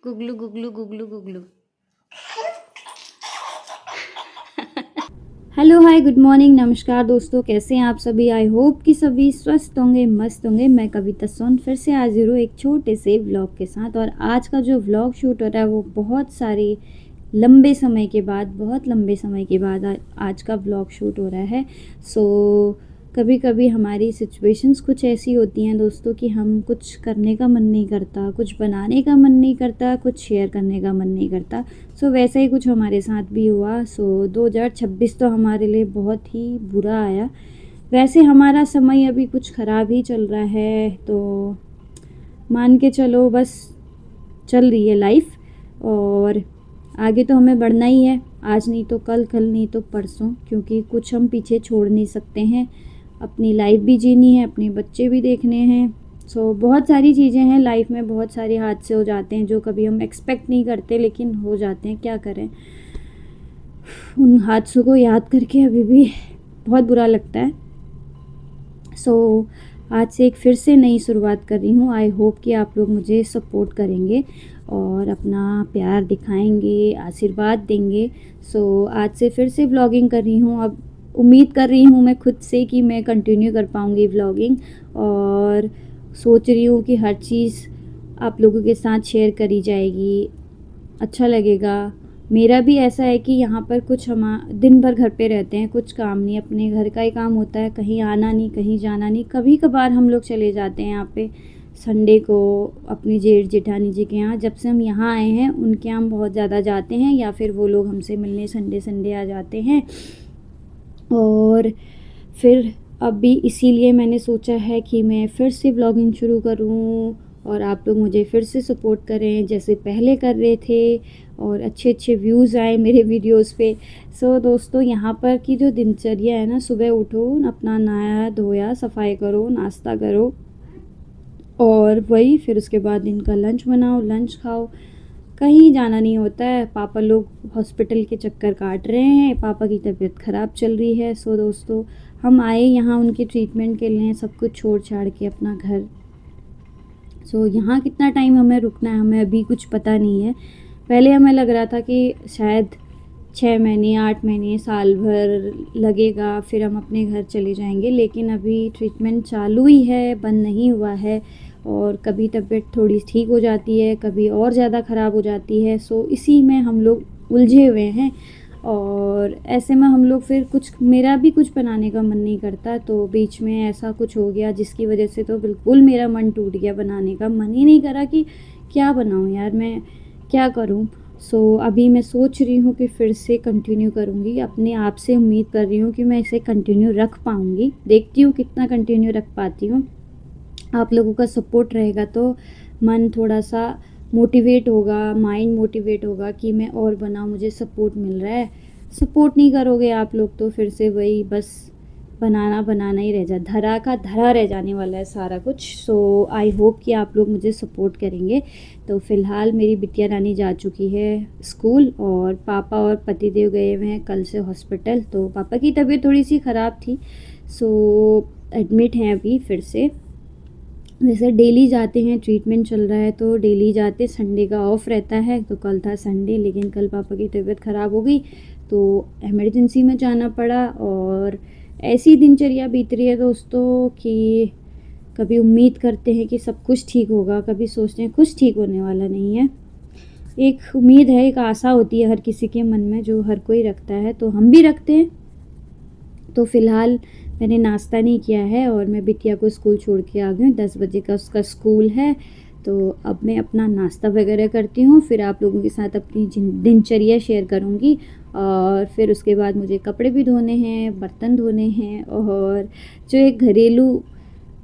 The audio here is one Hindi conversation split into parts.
गुगलू गुगलू गुगलू गुगलू। हेलो हाय गुड मॉर्निंग नमस्कार दोस्तों, कैसे हैं आप सभी। आई होप कि सभी स्वस्थ होंगे, मस्त होंगे। मैं कविता सोन फिर से हाजिर हूँ एक छोटे से व्लॉग के साथ। और आज का जो व्लॉग शूट हो रहा है वो बहुत लंबे समय के बाद आज का व्लॉग शूट हो रहा है। सो कभी कभी हमारी सिचुएशंस कुछ ऐसी होती हैं दोस्तों कि हम कुछ करने का मन नहीं करता, कुछ बनाने का मन नहीं करता, कुछ शेयर करने का मन नहीं करता। सो वैसा ही कुछ हमारे साथ भी हुआ। 2026 तो हमारे लिए बहुत ही बुरा आया। वैसे हमारा समय अभी कुछ ख़राब ही चल रहा है, तो मान के चलो बस चल रही है लाइफ। और आगे तो हमें बढ़ना ही है, आज नहीं तो कल, कल नहीं तो परसों, क्योंकि कुछ हम पीछे छोड़ नहीं सकते हैं। अपनी लाइफ भी जीनी है, अपने बच्चे भी देखने हैं। बहुत सारी चीज़ें हैं लाइफ में, बहुत सारे हादसे हो जाते हैं जो कभी हम एक्सपेक्ट नहीं करते, लेकिन हो जाते हैं, क्या करें। उन हादसों को याद करके अभी भी बहुत बुरा लगता है। आज से एक फिर से नई शुरुआत कर रही हूँ। आई होप कि आप लोग मुझे सपोर्ट करेंगे और अपना प्यार दिखाएंगे, आशीर्वाद देंगे। आज से फिर से व्लॉगिंग कर रही हूँ। अब उम्मीद कर रही हूँ मैं खुद से कि मैं कंटिन्यू कर पाऊँगी व्लॉगिंग, और सोच रही हूँ कि हर चीज़ आप लोगों के साथ शेयर करी जाएगी, अच्छा लगेगा। मेरा भी ऐसा है कि यहाँ पर कुछ हम दिन भर घर पे रहते हैं, कुछ काम नहीं, अपने घर का ही काम होता है, कहीं आना नहीं, कहीं जाना नहीं। कभी कभार हम लोग चले जाते हैं यहाँ पे संडे को अपनी जेठ जेठानी जी के यहाँ। जब से हम यहाँ आए हैं उनके यहाँ हम बहुत ज़्यादा जाते हैं, या फिर वो लोग हमसे मिलने संडे संडे आ जाते हैं। और फिर अभी इसीलिए मैंने सोचा है कि मैं फिर से व्लॉगिंग शुरू करूं और आप लोग मुझे फिर से सपोर्ट करें जैसे पहले कर रहे थे, और अच्छे अच्छे व्यूज़ आए मेरे वीडियोस पे। दोस्तों, यहाँ पर की जो दिनचर्या है ना, सुबह उठो, अपना नहाया धोया, सफाई करो, नाश्ता करो, और वही फिर उसके बाद दिन का लंच बनाओ, लंच खाओ। कहीं जाना नहीं होता है। पापा लोग हॉस्पिटल के चक्कर काट रहे हैं, पापा की तबीयत ख़राब चल रही है। दोस्तों, हम आए यहाँ उनके ट्रीटमेंट के लिए, सब कुछ छोड़ छाड़ के अपना घर। यहाँ कितना टाइम हमें रुकना है हमें अभी कुछ पता नहीं है। पहले हमें लग रहा था कि शायद 6 महीने, 8 महीने, साल भर लगेगा, फिर हम अपने घर चले जाएंगे। लेकिन अभी ट्रीटमेंट चालू ही है, बंद नहीं हुआ है। और कभी तबीयत थोड़ी ठीक हो जाती है, कभी और ज़्यादा ख़राब हो जाती है। इसी में हम लोग उलझे हुए हैं। और ऐसे में हम लोग फिर कुछ, मेरा भी कुछ बनाने का मन नहीं करता, तो बीच में ऐसा कुछ हो गया जिसकी वजह से तो बिल्कुल मेरा मन टूट गया। बनाने का मन ही नहीं करा कि क्या बनाऊँ यार, मैं क्या करूँ। अभी मैं सोच रही हूँ कि फिर से कंटिन्यू करूँगी। अपने आप से उम्मीद कर रही हूँ कि मैं इसे कंटिन्यू रख पाऊँगी। देखती हूँ कितना कंटिन्यू रख पाती हूँ। आप लोगों का सपोर्ट रहेगा तो मन थोड़ा सा मोटिवेट होगा, माइंड मोटिवेट होगा कि मैं और बनाऊँ, मुझे सपोर्ट मिल रहा है। सपोर्ट नहीं करोगे आप लोग तो फिर से वही बस बनाना बनाना ही रह जा, धरा का धरा रह जाने वाला है सारा कुछ। आई होप कि आप लोग मुझे सपोर्ट करेंगे। तो फ़िलहाल मेरी बिटिया रानी जा चुकी है स्कूल, और पापा और पतिदेव गए हुए हैं कल से हॉस्पिटल। तो पापा की तबीयत थोड़ी सी ख़राब थी, एडमिट हैं अभी फिर से। वैसे डेली जाते हैं, ट्रीटमेंट चल रहा है तो डेली जाते। संडे का ऑफ रहता है, तो कल था संडे, लेकिन कल पापा की तबीयत ख़राब हो गई तो इमरजेंसी में जाना पड़ा। और ऐसी दिनचर्या बीत रही है दोस्तों कि कभी उम्मीद करते हैं कि सब कुछ ठीक होगा, कभी सोचते हैं कुछ ठीक होने वाला नहीं है। एक उम्मीद है, एक आशा होती है हर किसी के मन में, जो हर कोई रखता है, तो हम भी रखते हैं। तो फ़िलहाल मैंने नाश्ता नहीं किया है और मैं बिटिया को स्कूल छोड़ के आ गई हूँ। 10 बजे का उसका स्कूल है, तो अब मैं अपना नाश्ता वगैरह करती हूँ, फिर आप लोगों के साथ अपनी दिनचर्या शेयर करूँगी। और फिर उसके बाद मुझे कपड़े भी धोने हैं, बर्तन धोने हैं, और जो एक घरेलू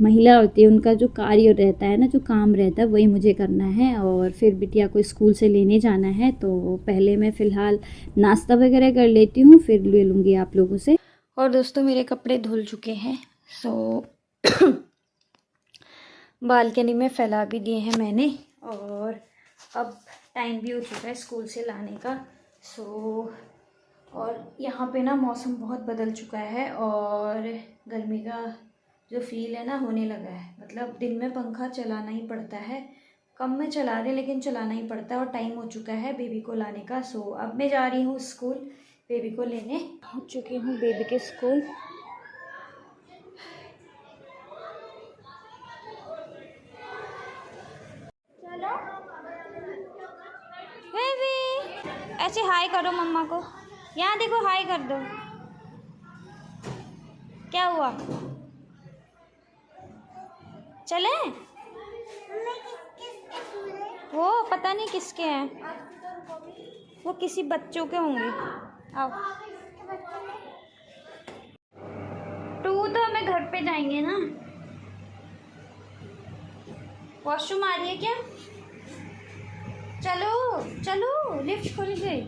महिला होती है उनका जो कार्य रहता है ना, जो काम रहता है, वही मुझे करना है। और फिर बिटिया को स्कूल से लेने जाना है, तो पहले मैं फ़िलहाल नाश्ता वगैरह कर लेती हूँ, फिर ले लूँगी आप लोगों से। और दोस्तों, मेरे कपड़े धुल चुके हैं, बालकनी में फैला भी दिए हैं मैंने। और अब टाइम भी हो चुका है स्कूल से लाने का। और यहाँ पे ना मौसम बहुत बदल चुका है, और गर्मी का जो फील है ना होने लगा है। मतलब दिन में पंखा चलाना ही पड़ता है, कम में चला रहे, लेकिन चलाना ही पड़ता है और टाइम हो चुका है बेबी को लाने का। सो अब मैं जा रही हूँ स्कूल बेबी को लेने। पहुँच चुकी हूँ बेबी के स्कूल। चलो बेबी, ऐसे हाय करो मम्मा को, यहाँ देखो हाय कर दो। क्या हुआ, चले? वो पता नहीं किसके हैं, वो किसी बच्चों के होंगे। आओ, टू तो हमें घर पे जाएंगे ना। वॉशरूम आ रही है क्या? चलो चलो, लिफ्ट खुल गई।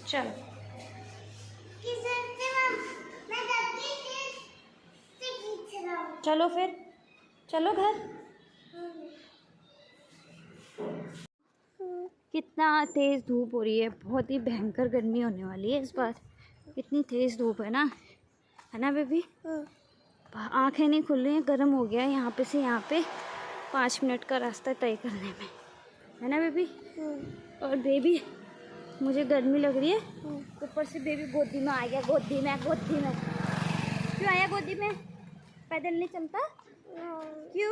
चलो चलो फिर, चलो घर। कितना तेज़ धूप हो रही है, बहुत ही भयंकर गर्मी होने वाली है इस बार। इतनी तेज़ धूप है ना बेबी? आंखें नहीं खुल रही हैं, गर्म हो गया यहाँ पे से यहाँ पे 5 मिनट का रास्ता तय करने में, है ना बेबी? और बेबी, मुझे गर्मी लग रही है, ऊपर से बेबी गोदी में आ गया। गोदी में क्यों आया गोदी में? पैदल नहीं चलता? क्यों?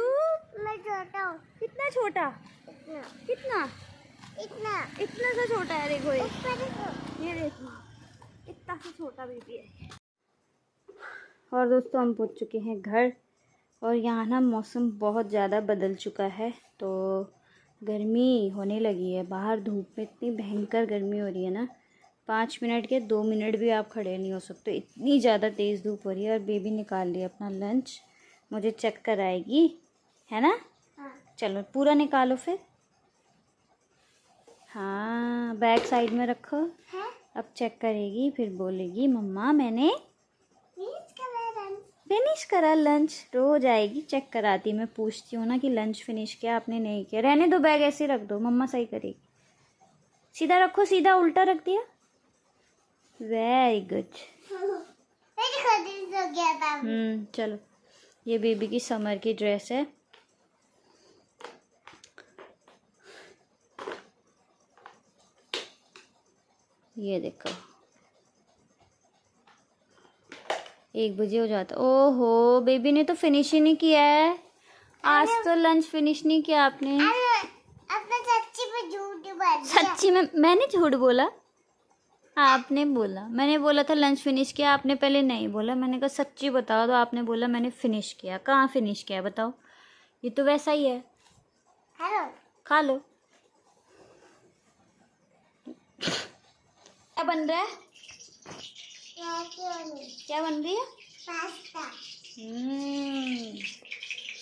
मैं छोटा हूँ। कितना छोटा? कितना इतना सा छोटा है। देखो ये देखो, इतना सा छोटा बेबी है। और दोस्तों, हम पहुँच चुके हैं घर। और यहाँ ना मौसम बहुत ज़्यादा बदल चुका है, तो गर्मी होने लगी है। बाहर धूप में इतनी भयंकर गर्मी हो रही है ना, 5 मिनट के 2 मिनट भी आप खड़े नहीं हो सकते, इतनी ज़्यादा तेज़ धूप हो रही है। और बेबी निकाल लिया अपना लंच, मुझे चेक कराएगी, है ना? हाँ। चलो पूरा निकालो फिर। हाँ, बैग साइड में रखो। हाँ? अब चेक करेगी, फिर बोलेगी मम्मा मैंने फिनिश करा लंच। रोज आएगी चेक कराती, मैं पूछती हूँ ना कि लंच फिनिश किया आपने, नहीं किया। रहने दो, बैग ऐसे रख दो, मम्मा सही करेगी। सीधा रखो, सीधा उल्टा रख दिया। Very good. चलो, ये बेबी की समर की ड्रेस है। ये देखो, 1 बजे हो जाता। ओहो, बेबी ने तो फिनिश ही नहीं किया है आज। तो लंच फिनिश नहीं किया आपने। सच्ची में झूठ बोला। सच्ची में मैंने झूठ बोला? आपने बोला, मैंने बोला था लंच फिनिश किया, आपने पहले नहीं बोला। मैंने कहा सच्ची बताओ, तो आपने बोला मैंने फिनिश किया। कहाँ फिनिश किया बताओ? ये तो वैसा ही है। हेलो, खा लो। क्या बन रहा है? क्या बन रही है? पास्ता।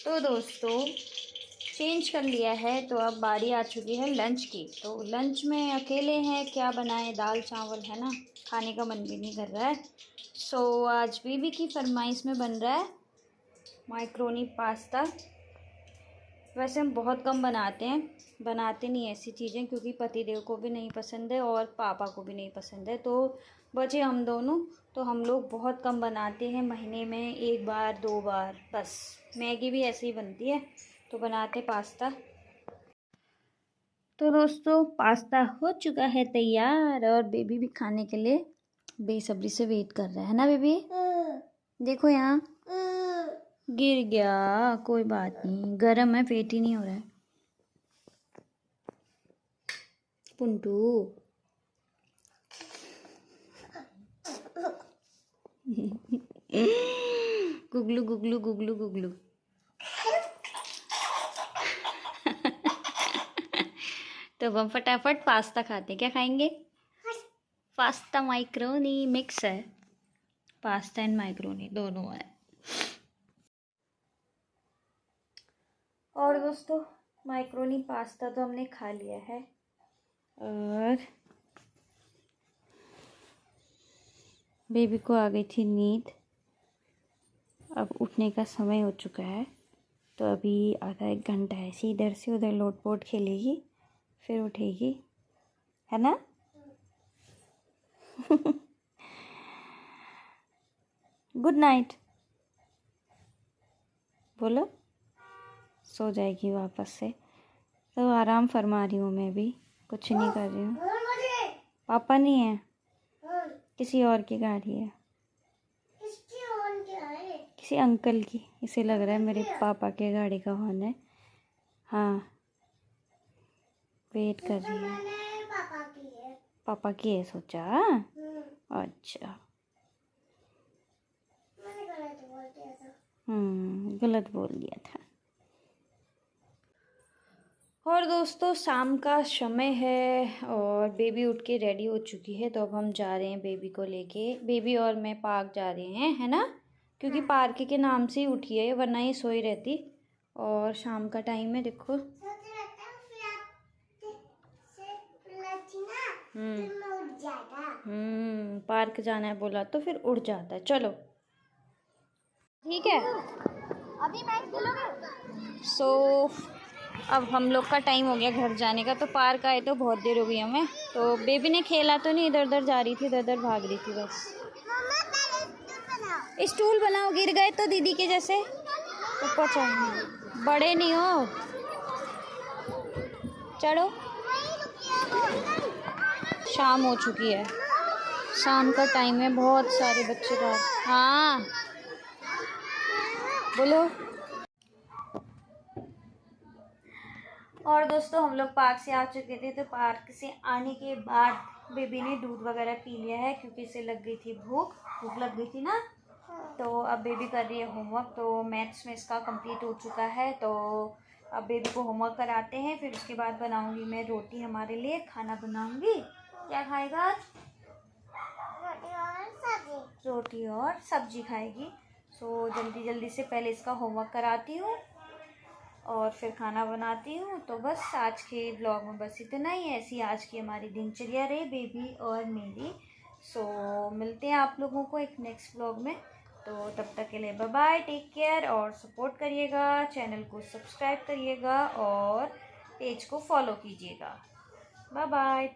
तो दोस्तों, चेंज कर लिया है, तो अब बारी आ चुकी है लंच की। तो लंच में अकेले हैं, क्या बनाएं? दाल चावल है ना, खाने का मन भी नहीं कर रहा है। सो आज बेबी की फरमाइश में बन रहा है मैक्रोनी पास्ता। वैसे हम बहुत कम बनाते हैं, बनाते नहीं ऐसी चीज़ें, क्योंकि पतिदेव को भी नहीं पसंद है और पापा को भी नहीं पसंद है। तो बचे हम दोनों, तो हम लोग बहुत कम बनाते हैं, महीने में 1 बार 2 बार बस। मैगी भी ऐसे ही बनती है, तो बनाते पास्ता। तो दोस्तों, पास्ता हो चुका है तैयार, और बेबी भी खाने के लिए बेसब्री से वेट कर रहा है ना बेबी? देखो यहाँ गिर गया, कोई बात नहीं, गरम है, पेट ही नहीं हो रहा है। पुंटू गुगलू गुगलू गुगलू गुगलू। तो हम फटाफट पास्ता खाते। क्या खाएंगे? पास्ता मैक्रोनी मिक्स है, पास्ता एंड मैक्रोनी दोनों है। और दोस्तों, मैक्रोनी पास्ता तो हमने खा लिया है, और बेबी को आ गई थी नींद। अब उठने का समय हो चुका है, तो अभी आधा 1 घंटा ऐसे इधर से उधर लोटपोट खेलेगी, फिर उठेगी, है ना? गुड नाइट बोलो। सो जाएगी वापस से। तो आराम फरमा रही हूँ मैं भी, कुछ नहीं कर रही हूँ। पापा नहीं है, किसी और की गाड़ी है, किसी अंकल की। इसे लग रहा है मेरे पापा के गाड़ी का हॉर्न है। हाँ, वेट कर रही है। पापा की है सोचा। अच्छा, गलत बोल दिया था। और दोस्तों शाम का समय है और बेबी उठ के रेडी हो चुकी है, तो अब हम जा रहे हैं बेबी को लेके। बेबी और मैं पार्क जा रहे हैं, है ना, क्योंकि पार्क के नाम से ही उठी है, वरना ये सोई रहती। और शाम का टाइम है, देखो। पार्क जाना है बोला तो फिर उठ जाता है। चलो ठीक है, अभी मैच खेलोगे। सो अब हम लोग का टाइम हो गया घर जाने का। तो पार्क आए तो बहुत देर हो गई हमें। तो बेबी ने खेला तो नहीं, इधर उधर जा रही थी, इधर उधर भाग रही थी बस। स्टूल बनाओ, गिर गए तो दीदी के जैसे ऊपर चढ़ो। बड़े नहीं हो, चढ़ो। शाम हो चुकी है, शाम का टाइम है, बहुत सारे बच्चे बाहर। हाँ बोलो। और दोस्तों हम लोग पार्क से आ चुके थे। तो पार्क से आने के बाद बेबी ने दूध वगैरह पी लिया है, क्योंकि इसे लग गई थी भूख लग गई थी ना। तो अब बेबी कर रही है होमवर्क। तो मैथ्स में इसका कंप्लीट हो चुका है। तो अब बेबी को होमवर्क कराते हैं, फिर उसके बाद बनाऊंगी मैं रोटी, हमारे लिए खाना बनाऊंगी। क्या खाएगा आज? रोटी और सब्जी खाएगी। सो जल्दी जल्दी से पहले इसका होमवर्क कराती हूँ और फिर खाना बनाती हूँ। तो बस आज के ब्लॉग में बस इतना ही। ऐसी आज की हमारी दिनचर्या रही बेबी और मेरी। सो मिलते हैं आप लोगों को एक नेक्स्ट ब्लॉग में। तो तब तक के लिए बाय बाय, टेक केयर और सपोर्ट करिएगा, चैनल को सब्सक्राइब करिएगा और पेज को फॉलो कीजिएगा। Bye bye.